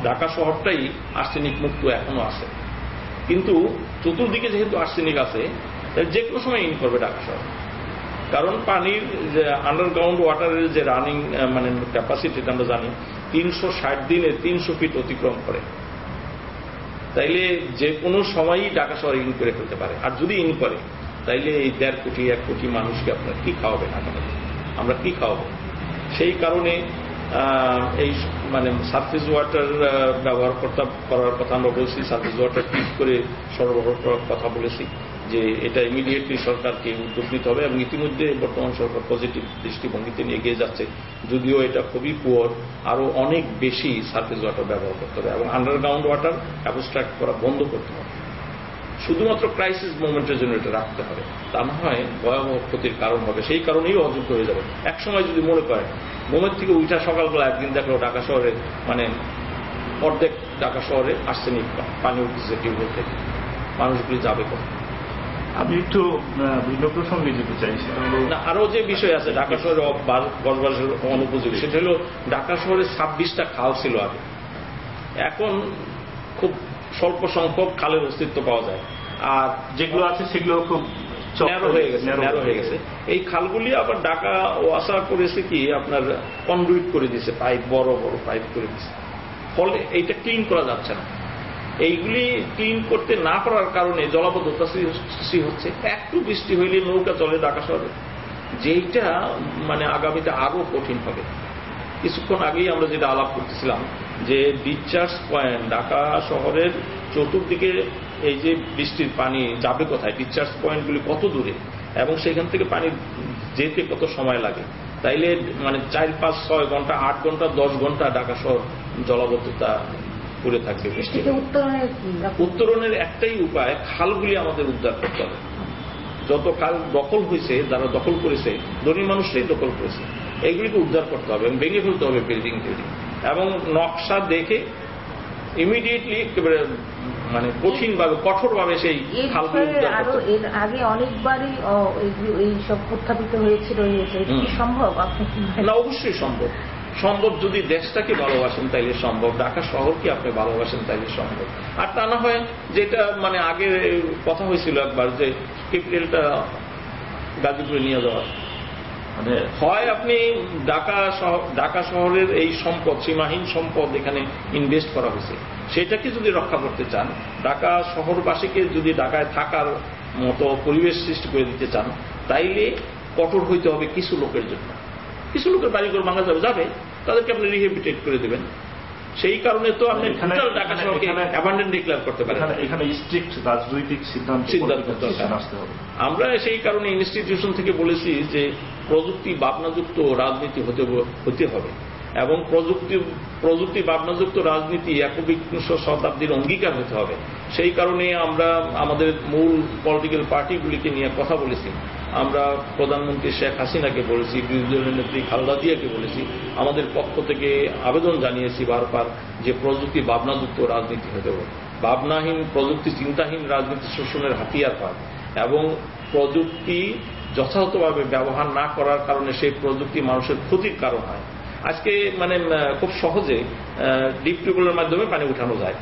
ঢাকা শহরটাই আর্সেনিক মুক্ত এখনো আছে, কিন্তু চতুর্দিকে যেহেতু আর্সেনিক আছে যে কোনো সময় করবে ঢাকা শহর। কারণ পানির যে আন্ডারগ্রাউন্ড ওয়াটারের যে রানিং মানে ক্যাপাসিটি আমরা জানি 360 দিনে 300 ফিট অতিক্রম করে। তাইলে যে কোনো সময়ই ঢাকা শহরে করে ফেলতে পারে। আর যদি করে তাইলে এই 1.5 কোটি 1 কোটি মানুষকে আপনার কি খাওয়াবেন? আমরা কি খাওয়াবো? সেই কারণে এই মানে সারফেস ওয়াটার ব্যবহার করার কথা আমরা বলছি, সারফেস ওয়াটার ঠিক করে সরবরাহ করার কথা বলেছি যে এটা ইমিডিয়েটলি সরকারকে উদ্যোগ নিতে হবে, এবং ইতিমধ্যে বর্তমান সরকার পজিটিভ দৃষ্টিভঙ্গিতে নিয়ে এগিয়ে যাচ্ছে। যদিও এটা খুবই পুয়ার, আরো অনেক বেশি সারফেস ওয়াটার ব্যবহার করতে হবে এবং আন্ডারগ্রাউন্ড ওয়াটার অ্যাবস্ট্রাক্ট করা বন্ধ করতে হবে। শুধুমাত্র ক্রাইসিস মোমেন্টের জন্য এটা রাখতে হবে, তা না হয় ভয়াবহ ক্ষতির কারণ হবে। সেই কারণেই অযোগ্য হয়ে যাবে। এক সময় যদি মনে করেন মোমেন্ট থেকে উঠা সকালবেলা একদিন দেখলো ঢাকা শহরে মানে অর্ধেক ঢাকা শহরে আর্সেনিক পানি উঠতেছে টিউবওয়েল থেকে, মানুষগুলি যাবে কোথায়? আমি একটু ভিন্ন প্রসঙ্গে যেতে চাই, সেটা হলো আরো যে বিষয় আছে ঢাকা শহরে বসবাসের অনুপযোগী, সেটা হলো ঢাকা শহরে 26টা খাল ছিল আগে, এখন খুব স্বল্প সংখ্যক খালের অস্তিত্ব পাওয়া যায়, আর যেগুলো আছে সেগুলো খুব ন্যারো হয়ে গেছে। এই খালগুলি আবার ঢাকা ওয়াসা করেছে কি আপনার কনডুইট করে দিয়েছে, পাইপ বড় বড় পাইপ করে দিয়েছে, ফলে এইটা ক্লিন করা যাচ্ছে না। এইগুলি ক্লিন করতে না পারার কারণে জলাবদ্ধতা সৃষ্টি হচ্ছে। একটু বৃষ্টি হইলে নৌকা চলে ঢাকা শহরে, যেইটা মানে আগামীতে আরো কঠিন হবে। কিছুক্ষণ আগেই আমরা যেটা আলাপ করতেছিলাম যে ডিসচার্জ পয়েন্ট ঢাকা শহরের চতুর্দিকে এই যে বৃষ্টির পানি যাবে কোথায়, ডিসচার্জ পয়েন্টগুলি কত দূরে এবং সেখান থেকে পানি যেতে কত সময় লাগে, তাইলে মানে 4, 5, 6 ঘন্টা 8 ঘন্টা 10 ঘন্টা ঢাকা শহর জলাবদ্ধতা করে থাকবে। উত্তরণের একটাই উপায়, খালগুলি আমাদের উদ্ধার করতে হবে। যত খাল দখল হয়েছে, যারা দখল করেছে ধনী মানুষরাই দখল করেছে, এইগুলিকে উদ্ধার করতে হবে এবং ভেঙে ফেলতে হবে বিল্ডিং এবং নকশা দেখে ইমিডিয়েটলি একেবারে মানে কঠিনভাবে কঠোরভাবে সেই খালগুলি উদ্ধার করতে হবে। এর আগে অনেকবারই এইসব উত্থাপিত হয়েছিল, সম্ভব? না, অবশ্যই সম্ভব। সম্ভব যদি দেশটাকে ভালোবাসেন তাইলে সম্ভব, ঢাকা শহরকে আপনি ভালোবাসেন তাইলে সম্ভব। আর তা না হয় যেটা মানে আগে কথা হয়েছিল একবার যে ক্যাপিটালটা গাজীপুরে নিয়ে যাওয়া, মানে হয় আপনি ঢাকা শহরের এই সম্পদ, সীমাহীন সম্পদ এখানে ইনভেস্ট করা হয়েছে, সেটাকে যদি রক্ষা করতে চান, ঢাকা শহরবাসীকে যদি ঢাকায় থাকার মতো পরিবেশ সৃষ্টি করে দিতে চান, তাইলে কঠোর হইতে হবে কিছু লোকের জন্য। কিছু লোকের বাড়িঘর ভাঙা যাবে, তাদেরকে আপনি রিহেবিলিটেট করে দেবেন। সেই কারণে তো আপনি টোটাল ঢাকা শহরকে অ্যাবান্ডন ডিক্লেয়ার করতে পারেন। এখানে স্ট্রিক্ট রাজনৈতিক সিদ্ধান্ত আসতে হবে। আমরা সেই কারণে ইনস্টিটিউশন থেকে বলেছি যে প্রযুক্তি ভাবনাযুক্ত রাজনীতি হতে হবে এবং প্রযুক্তি ভাবনাযুক্ত রাজনীতি 21শ শতাব্দীর অঙ্গীকার হতে হবে। সেই কারণে আমরা আমাদের মূল পলিটিক্যাল পার্টিগুলিকে নিয়ে কথা বলেছি। আমরা প্রধানমন্ত্রী শেখ হাসিনাকে বলেছি, বিরোধী দলের নেত্রী খালেদা জিয়াকে বলেছি, আমাদের পক্ষ থেকে আবেদন জানিয়েছি বারবার যে প্রযুক্তি ভাবনাযুক্ত রাজনীতি হতে হবে। ভাবনাহীন প্রযুক্তি চিন্তাহীন রাজনীতি শোষণের হাতিয়ার পায় এবং প্রযুক্তি যথাযথভাবে ব্যবহার না করার কারণে সেই প্রযুক্তি মানুষের ক্ষতির কারণ হয়। আজকে মানে খুব সহজে ডিপ টিউবওয়েলের মাধ্যমে পানি উঠানো যায়,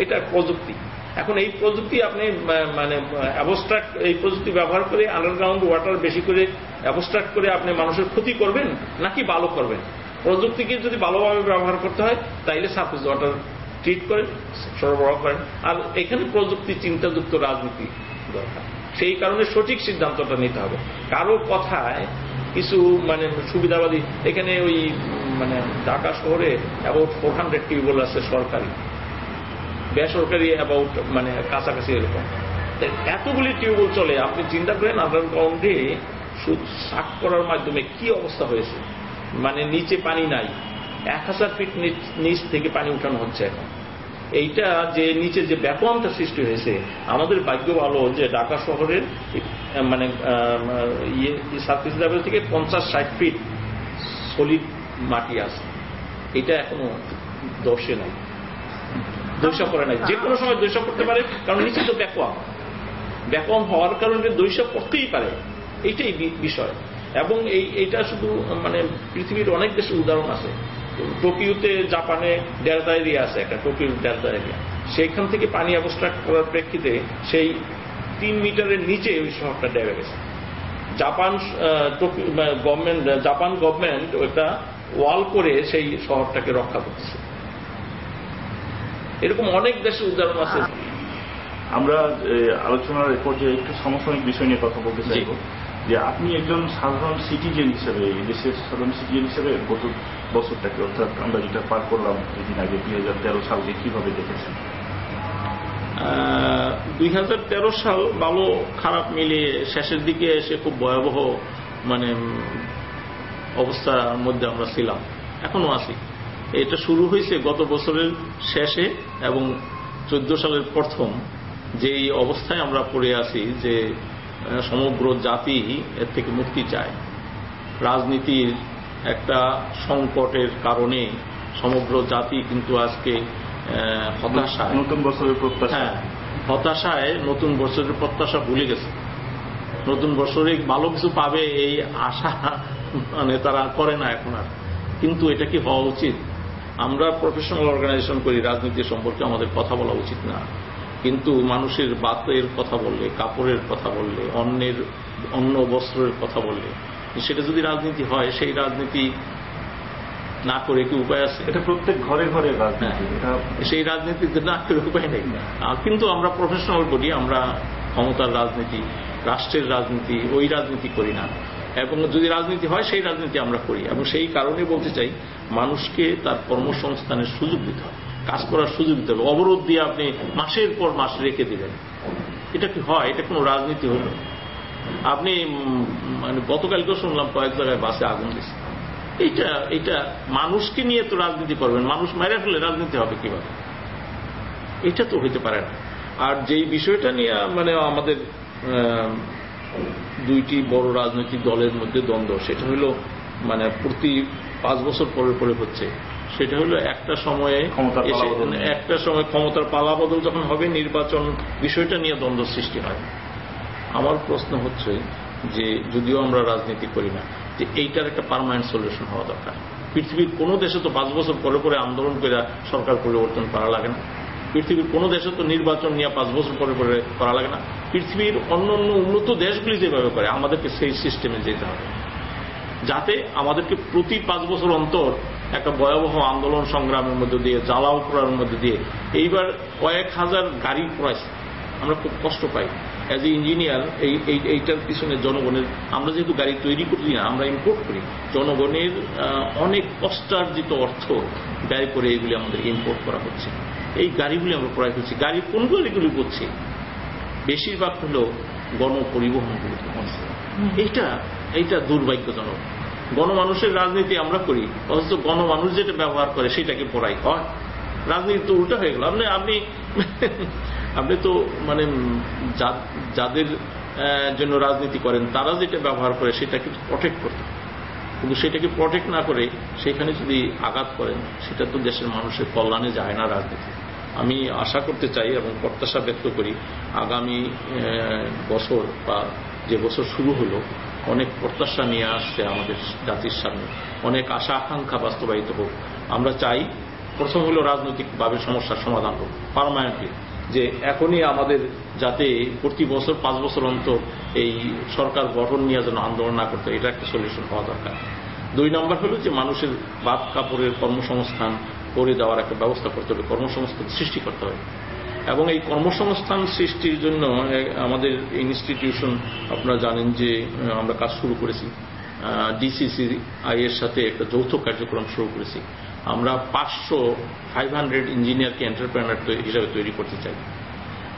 এটা প্রযুক্তি। এখন এই প্রযুক্তি আপনি মানে অ্যাবস্ট্রাক্ট এই প্রযুক্তি ব্যবহার করে আন্ডারগ্রাউন্ড ওয়াটার বেশি করে অ্যাবস্ট্রাক্ট করে আপনি মানুষের ক্ষতি করবেন নাকি ভালো করবেন? প্রযুক্তিকে যদি ভালোভাবে ব্যবহার করতে হয় তাইলে সারফেস ওয়াটার ট্রিট করেন, সরবরাহ করেন। আর এখানে প্রযুক্তি চিন্তাযুক্ত রাজনীতি দরকার। সেই কারণে সঠিক সিদ্ধান্তটা নিতে হবে। কারো কথায় কিছু মানে সুবিধাবাদী, এখানে ওই মানে ঢাকা শহরে অ্যাবাউট 400 টিউবওয়েল আছে সরকারি, বেসরকারি অ্যাবাউট মানে কাছাকাছি এরকম। এতগুলি টিউবওয়েল চলে, আপনি চিন্তা করেন আন্ডারগ্রাউন্ডে শাক করার মাধ্যমে কি অবস্থা হয়েছে। মানে নিচে পানি নাই, 1000 ফিট নিচ থেকে পানি উঠানো হচ্ছে এখন। এইটা যে নিচে যে ব্যাকওয়ামটা সৃষ্টি হয়েছে, আমাদের ভাগ্য ভালো যে ঢাকা শহরের মানে সার্ফেস লেভেল থেকে 50-60 ফিট সলিড মাটি আছে। এটা এখনো দোষে নাই, দৈশা করে নাই। যে কোনো সময় দৈশা করতে পারে, কারণ নিচে তো ব্যাকওয়াম হওয়ার কারণে দৈশা করতেই পারে। এইটাই বিষয়। এবং এইটা শুধু মানে পৃথিবীর অনেক দেশের উদাহরণ আছে। টোকিওতে জাপানে ডেল্টা এরিয়া আছে, একটা টোকিও ডেল্টা এরিয়া, সেইখান থেকে পানি অ্যাবস্ট্রাক্ট করার প্রেক্ষিতে সেই 3 মিটারের নিচে ওই শহরটা ডেবে গেছে। জাপান গভর্নমেন্ট ওটা ওয়াল করে সেই শহরটাকে রক্ষা করতেছে। এরকম অনেক দেশের উদাহরণ আছে। আমরা আলোচনার পর্যায়ে একটু সমসাময়িক বিষয় নিয়ে কথা বলতে চাইব যে আপনি একজন সাধারণ সিটিজেন হিসেবে, এই দেশের সাধারণ সিটিজেন হিসেবে গত বছরটাকে, অর্থাৎ আমরা যেটা পার করলাম দুদিন আগে 2013 সালকে কিভাবে দেখেছেন? 2013 সাল ভালো খারাপ মিলিয়ে শেষের দিকে এসে খুব ভয়াবহ মানে অবস্থার মধ্যে আমরা ছিলাম, এখনো আছি। এটা শুরু হয়েছে গত বছরের শেষে এবং 14 সালের প্রথম, যে অবস্থায় আমরা পড়ে আছি যে সমগ্র জাতি এর থেকে মুক্তি চায়। রাজনীতির একটা সংকটের কারণে সমগ্র জাতি কিন্তু আজকে হতাশায়, নতুন বছরের প্রত্যাশা, হতাশায় নতুন বছরের প্রত্যাশা ভুলে গেছে। নতুন বছরে ভালো কিছু পাবে এই আশা মানে তারা করে না এখন আর। কিন্তু এটা কি হওয়া উচিত? আমরা প্রফেশনাল অর্গানাইজেশন করি, রাজনীতি সম্পর্কে আমাদের কথা বলা উচিত না। কিন্তু মানুষের বাতের কথা বললে, কাপড়ের কথা বললে, অন্য বস্ত্রের কথা বললে, সেটা যদি রাজনীতি হয়, সেই রাজনীতি না করে কি উপায় আছে? এটা প্রত্যেক ঘরে ঘরে রাজনীতি, সেই রাজনীতিতে না করে উপায় নেই। কিন্তু আমরা প্রফেশনাল করি, আমরা ক্ষমতার রাজনীতি, রাষ্ট্রের রাজনীতি, ওই রাজনীতি করি না। এবং যদি রাজনীতি হয় সেই রাজনীতি আমরা করি। এবং সেই কারণে বলতে চাই, মানুষকে তার কর্মসংস্থানের সুযোগ দিতে হবে, কাজ করার সুযোগ দিতে হবে। অবরোধ দিয়ে আপনি মাসের পর মাস রেখে দিবেন, এটা কি হয়? এটা কোনো রাজনীতি হল? আপনি মানে গতকালকেও শুনলাম কয়েক জায়গায় বাসে আগুন দিচ্ছে। এইটা মানুষকে নিয়ে তো রাজনীতি করবেন, মানুষ মেরে ফেলে রাজনীতি হবে কিভাবে? এটা তো হইতে পারে না। আর যেই বিষয়টা নিয়ে মানে আমাদের দুইটি বড় রাজনৈতিক দলের মধ্যে দ্বন্দ্ব, সেটা হলো মানে প্রতি 5 বছর পরে পরে হচ্ছে। সেটা হলো একটা সময় ক্ষমতার পালাবদল যখন হবে, নির্বাচন বিষয়টা নিয়ে দ্বন্দ্ব সৃষ্টি হয়। আমার প্রশ্ন হচ্ছে যে যদিও আমরা রাজনীতি করি না, যে এইটার একটা পার্মানেন্ট সলিউশন হওয়া দরকার। পৃথিবীর কোনো দেশে তো 5 বছর পরে পরে আন্দোলন করে সরকার পরিবর্তন করা লাগে না। পৃথিবীর কোনো দেশে তো নির্বাচন নিয়ে 5 বছর পরে পরে করা লাগে না। পৃথিবীর অন্য উন্নত দেশগুলি যেভাবে করে, আমাদেরকে সেই সিস্টেমে যেতে হবে, যাতে আমাদেরকে প্রতি 5 বছর অন্তর একটা ভয়াবহ আন্দোলন সংগ্রামের মধ্যে দিয়ে, জ্বালাও করার মধ্যে দিয়ে, এইবার কয়েক হাজার গাড়ি প্রাইস আমরা খুব কষ্ট পাই অ্যাজ এ ইঞ্জিনিয়ার। এইটার পিছনে জনগণের, আমরা যেহেতু গাড়ি তৈরি করি না, আমরা ইম্পোর্ট করি, জনগণের অনেক কষ্টার্জিত অর্থ ব্যয় করে এগুলি আমাদের ইম্পোর্ট করা হচ্ছে। এই গাড়িগুলি আমরা ক্রয় করছি। গাড়ি কোন গাড়িগুলি করছি? বেশিরভাগ হলো গণপরিবহনগুলি। এইটা দুর্ভাগ্যজনক। গণমানুষের রাজনীতি আমরা করি, অথচ গণমানুষ যেটা ব্যবহার করে সেটাকে পড়াই হয়। রাজনীতি তো উল্টা হয়ে গেল। আপনি তো মানে যাদের জন্য রাজনীতি করেন তারা যেটা ব্যবহার করে সেটাকে প্রটেক্ট করতে, কিন্তু সেটাকে প্রটেক্ট না করে সেখানে যদি আঘাত করেন, সেটা তো দেশের মানুষের কল্যাণে যায় না রাজনীতি। আমি আশা করতে চাই এবং প্রত্যাশা ব্যক্ত করি আগামী বছর বা যে বছর শুরু হলো, অনেক প্রত্যাশা নিয়ে আসছে আমাদের জাতির সামনে, অনেক আশা আকাঙ্ক্ষা বাস্তবায়িত হোক। আমরা চাই প্রথম হলো রাজনৈতিকভাবে সমস্যার সমাধান হোক পার্মানেন্টলি, যে এখনই আমাদের যাতে প্রতি বছর 5 বছর অন্তর এই সরকার গঠন নিয়ে যেন আন্দোলন না করতে, এটা একটা সলিউশন হওয়া দরকার। 2 নম্বর হলো যে মানুষের ভাত কাপড়ের কর্মসংস্থান করে দেওয়ার একটা ব্যবস্থা করতে হবে, কর্মসংস্থান সৃষ্টি করতে হবে। এবং এই কর্মসংস্থান সৃষ্টির জন্য আমাদের ইনস্টিটিউশন, আপনারা জানেন যে আমরা কাজ শুরু করেছি, DCCI এর সাথে একটা যৌথ কার্যক্রম শুরু করেছি। আমরা 500 ইঞ্জিনিয়ারকে এন্টারপ্রেনার হিসাবে তৈরি করতে চাই।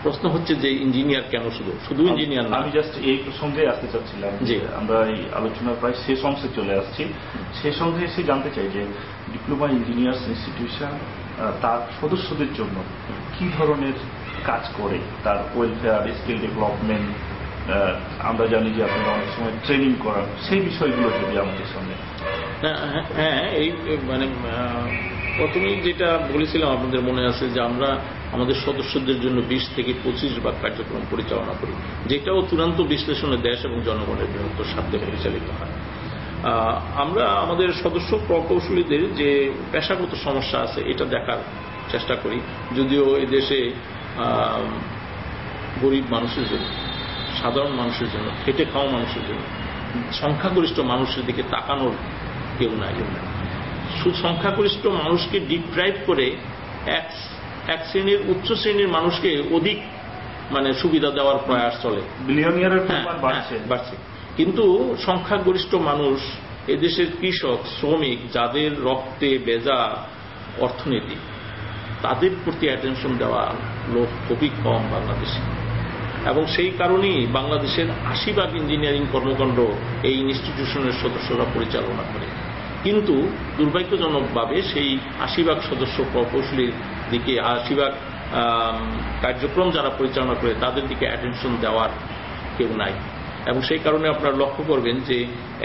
প্রশ্ন হচ্ছে যে ইঞ্জিনিয়ার কেন, শুধু ইঞ্জিনিয়ার না। আমি জাস্ট এই প্রসঙ্গে আসতে চাচ্ছিলাম যে আমরা এই আলোচনার প্রায় শেষ অংশে চলে আসছি। শেষ অংশে এসে জানতে চাই যে ডিপ্লোমা ইঞ্জিনিয়ার্স ইনস্টিটিউশন তার সদস্যদের জন্য কি ধরনের কাজ করে, তার ওয়েলফেয়ার, স্কিল ডেভেলপমেন্ট, আমরা জানি যে আপনারা অনেক সময় ট্রেনিং করান, সেই বিষয়গুলো যদি আমাদের সঙ্গে। হ্যাঁ, এই মানে প্রথমেই যেটা বলেছিলাম আপনাদের মনে আছে যে আমরা আমাদের সদস্যদের জন্য 20 থেকে 25 ভাগ কার্যক্রম পরিচালনা করি, যেটাও চূড়ান্ত বিশ্লেষণে দেশ এবং জনগণের বৃহত্তর স্বার্থে পরিচালিত হয়। আমরা আমাদের সদস্য প্রকৌশলীদের যে পেশাগত সমস্যা আছে এটা দেখার চেষ্টা করি, যদিও এদেশে গরিব মানুষের জন্য, সাধারণ মানুষের জন্য, খেটে খাওয়া মানুষের জন্য, সংখ্যাগরিষ্ঠ মানুষের দিকে তাকানোর কেউ নাই। সংখ্যাগরিষ্ঠ মানুষকে ডিপ্রাইভ করে এক শ্রেণীর, উচ্চ শ্রেণীর মানুষকে অধিক মানে সুবিধা দেওয়ার প্রয়াস চলে, বিলিয়নিয়ারের বাড়ছে। কিন্তু সংখ্যাগরিষ্ঠ মানুষ, এদেশের কৃষক, শ্রমিক, যাদের রক্তে ভেজা অর্থনীতি, তাদের প্রতি অ্যাটেনশন দেওয়া লোক খুবই কম বাংলাদেশে। এবং সেই কারণেই বাংলাদেশের 80% ইঞ্জিনিয়ারিং কর্মকাণ্ড এই ইনস্টিটিউশনের সদস্যরা পরিচালনা করে। কিন্তু দুর্ভাগ্যজনকভাবে সেই 80% সদস্য প্রকৌশলীর দিকে, 80% কার্যক্রম যারা পরিচালনা করে তাদের দিকে অ্যাটেনশন দেওয়ার কেউ নাই। এবং সেই কারণে আপনারা লক্ষ্য করবেন যে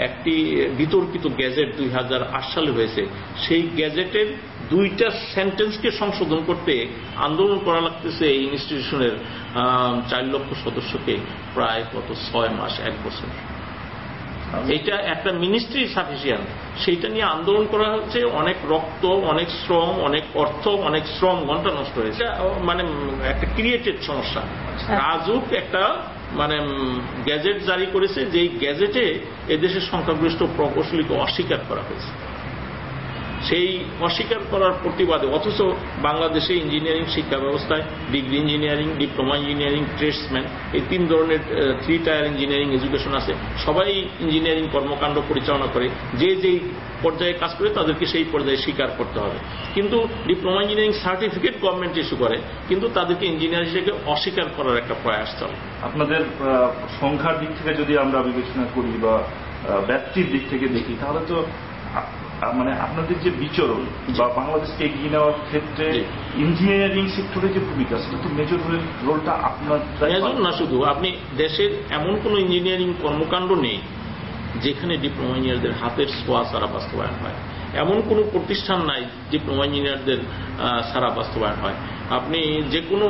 একটি বিতর্কিত গ্যাজেট 2008 সালে হয়েছে, সেই গ্যাজেটের 2টা সেন্টেন্সকে সংশোধন করতে আন্দোলন করা লাগতেছে এই ইনস্টিটিউশনের 4 লক্ষ সদস্যকে প্রায় 6 মাস, 1 বছর। এটা একটা মিনিস্ট্রি সাফিসিয়েন্ট, সেইটা নিয়ে আন্দোলন করা হচ্ছে, অনেক রক্ত, অনেক শ্রম, অনেক অর্থ, অনেক শ্রম ঘন্টা নষ্ট হয়েছে। মানে একটা ক্রিয়েটেড সমস্যা। রাজুক একটা মানে গ্যাজেট জারি করেছে, যেই গ্যাজেটে এদেশের সংখ্যাগরিষ্ঠ প্রকৌশলীকে অস্বীকার করা হয়েছে। সেই অস্বীকার করার প্রতিবাদে, অথচ বাংলাদেশে ইঞ্জিনিয়ারিং শিক্ষা ব্যবস্থায় degree engineering, diploma engineering, tradesman, এই 3 ধরনের 3 টায়ার ইঞ্জিনিয়ারিং এডুকেশন আছে। সবাই ইঞ্জিনিয়ারিং কর্মকাণ্ড পরিচালনা করে, যে যেই পর্যায়ে কাজ করে তাদেরকে সেই পর্যায়ে স্বীকার করতে হবে। কিন্তু diploma engineering certificate government issue করে, কিন্তু তাদেরকে ইঞ্জিনিয়ার হিসেবে অস্বীকার করার একটা প্রয়াস চলে। আপনাদের সংখ্যার দিক থেকে যদি আমরা বিবেচনা করি বা ব্যক্তির দিক থেকে দেখি, তাহলে তো মানে আপনাদের যে বিচরণ বা বাংলাদেশকে এগিয়ে নেওয়ার ক্ষেত্রে ইঞ্জিনিয়ারিং সেক্টরের যে ভূমিকা, সেটা তো মেজর রোলটা আপনার। মেজর না শুধু, আপনি দেশের এমন কোন ইঞ্জিনিয়ারিং কর্মকাণ্ড নেই যেখানে ডিপ্লোমা ইঞ্জিনিয়ারদের হাতের ছোঁয়া ছাড়া বাস্তবায়ন হয়। এমন কোন প্রতিষ্ঠান নাই ডিপ্লোমা ইঞ্জিনিয়ারদের ছাড়া বাস্তবায়ন হয়। আপনি যে কোনো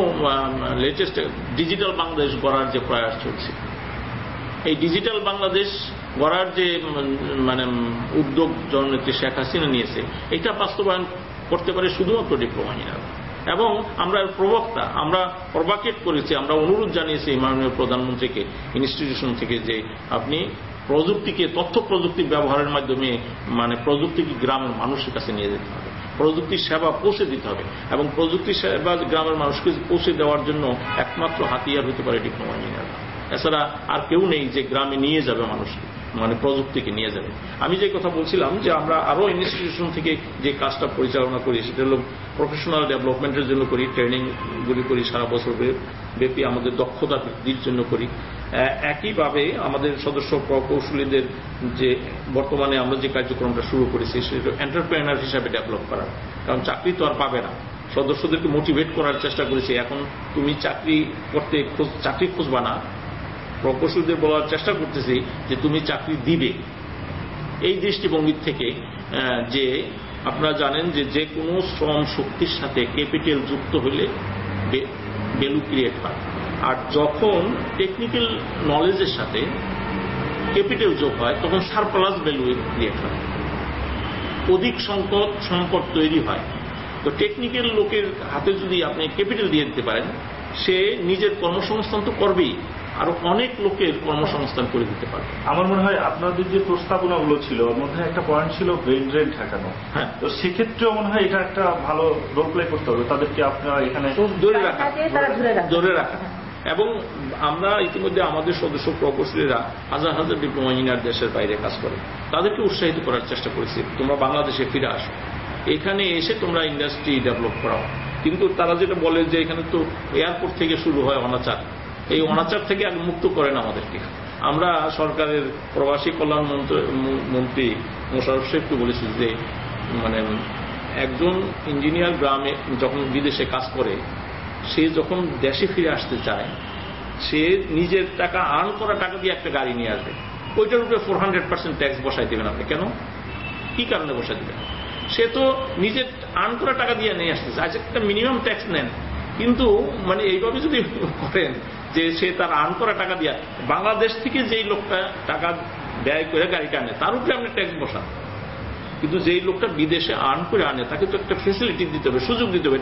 লেটেস্ট ডিজিটাল বাংলাদেশ গড়ার যে প্রয়াস চলছে, এই ডিজিটাল বাংলাদেশ গড়ার যে মানে উদ্যোগ জননেত্রী শেখ হাসিনা নিয়েছে, এটা বাস্তবায়ন করতে পারে শুধুমাত্র ডিপ্লোমা ইঞ্জিনিয়ার। এবং আমরা প্রবক্তা, আমরা প্রভাকেট করেছি, আমরা অনুরোধ জানিয়েছি মাননীয় প্রধানমন্ত্রীকে ইনস্টিটিউশন থেকে যে আপনি প্রযুক্তিকে, তথ্য প্রযুক্তির ব্যবহারের মাধ্যমে মানে প্রযুক্তিকে গ্রামের মানুষের কাছে নিয়ে যেতে হবে, প্রযুক্তির সেবা পৌঁছে দিতে হবে। এবং প্রযুক্তির সেবা গ্রামের মানুষকে পৌঁছে দেওয়ার জন্য একমাত্র হাতিয়ার হতে পারে ডিপ্লোমা ইঞ্জিনিয়ার। এছাড়া আর কেউ নেই যে গ্রামে নিয়ে যাবে মানুষকে, মানে প্রযুক্তিকে নিয়ে যাবে। আমি যে কথা বলছিলাম যে আমরা আরো ইনস্টিটিউশন থেকে যে কাজটা পরিচালনা করি, সেটা হল প্রফেশনাল ডেভেলপমেন্টের জন্য করি, ট্রেনিংগুলি করি, সারা বছর ব্যাপী আমাদের দক্ষতা বৃদ্ধির জন্য করি। একইভাবে আমাদের সদস্য প্রকৌশলীদের যে বর্তমানে আমরা যে কার্যক্রমটা শুরু করেছি, সেটা এন্টারপ্রেনার হিসাবে ডেভেলপ করার। কারণ চাকরি তো আর পাবে না, সদস্যদেরকে মোটিভেট করার চেষ্টা করেছি। এখন তুমি চাকরি খুঁজবা না, প্রকৌশলীদের বলার চেষ্টা করতেছি যে তুমি চাকরি দিবে। এই দৃষ্টিভঙ্গির থেকে যে আপনারা জানেন যে যে কোনো শ্রম শক্তির সাথে ক্যাপিটাল যুক্ত হলে ভ্যালু ক্রিয়েট হয়, আর যখন টেকনিক্যাল নলেজের সাথে ক্যাপিটাল যোগ হয় তখন সারপ্লাস ভ্যালু ক্রিয়েট হয়, অধিক সংকট সম্পদ তৈরি হয়। তো টেকনিক্যাল লোকের হাতে যদি আপনি ক্যাপিটাল দিয়ে দিতে পারেন, সে নিজের কর্মসংস্থান তো করবেই, আরো অনেক লোকের কর্মসংস্থান করে দিতে পারবে। আমার মনে হয় আপনাদের যে প্রস্তাবনাগুলো ছিল ওর মধ্যে একটা পয়েন্ট ছিল ব্রেন ড্রেন ঠেকানো। হ্যাঁ, তো সেক্ষেত্রেও মনে হয় এটা একটা ভালো রোল প্লে করতে হবে তাদেরকে, আপনারা এখানে ধরে রাখা। এবং আমরা ইতিমধ্যে আমাদের সদস্য প্রকৌশলীরা হাজার হাজার ডিপ্লোমা ইঞ্জিনিয়ার দেশের বাইরে কাজ করে, তাদেরকে উৎসাহিত করার চেষ্টা করেছি, তোমরা বাংলাদেশে ফিরে আসো, এখানে এসে তোমরা ইন্ডাস্ট্রি ডেভেলপ করাও। কিন্তু তারা যেটা বলে যে এখানে তো এয়ারপোর্ট থেকে শুরু হয় অনাচার, এই অনাচার থেকে আগে মুক্ত করেন আমাদেরকে। আমরা সরকারের প্রবাসী কল্যাণ মন্ত্রী মোশাররফ সাহেবকে বলেছি যে মানে একজন ইঞ্জিনিয়ার গ্রামে যখন বিদেশে কাজ করে, সে যখন দেশে ফিরে আসতে চায়, সে নিজের টাকা আর্ন করা টাকা দিয়ে একটা গাড়ি নিয়ে আসবে, ওইটার উপরে 400% ট্যাক্স বসাই দেবেন আপনি। কেন, কি কারণে বসাই দেবেন? সে তো নিজের আর্ন করা টাকা দিয়ে নিয়ে আসতেছে, আজ একটা মিনিমাম ট্যাক্স নেন। কিন্তু মানে এইভাবে যদি করেন যে সে তার আর্ন করা টাকা দিয়ে বাংলাদেশ থেকে যেই লোকটা টাকা ব্যয় করে গাড়িটা আনে তার উপরে আপনি ট্যাক্স বসান, কিন্তু যেই লোকটা বিদেশে আর্ন করে আনে তাকে তো একটা ফেসিলিটি দিতে হবে, সুযোগ দিতে হবে।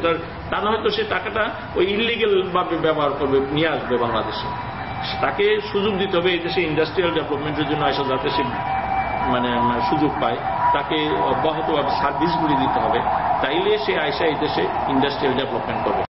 তা না হয়তো সে টাকাটা ওই ইলিগেল ভাবে ব্যবহার করবে, নিয়ে আসবে বাংলাদেশে। তাকে সুযোগ দিতে হবে এই দেশে ইন্ডাস্ট্রিয়াল ডেভেলপমেন্টের জন্য আসা, যাতে সে মানে সুযোগ পায়, তাকে অব্যাহতভাবে সার্ভিসগুলি দিতে হবে, তাইলে সে আয়সা এই দেশে ইন্ডাস্ট্রিয়াল ডেভেলপমেন্ট করবে।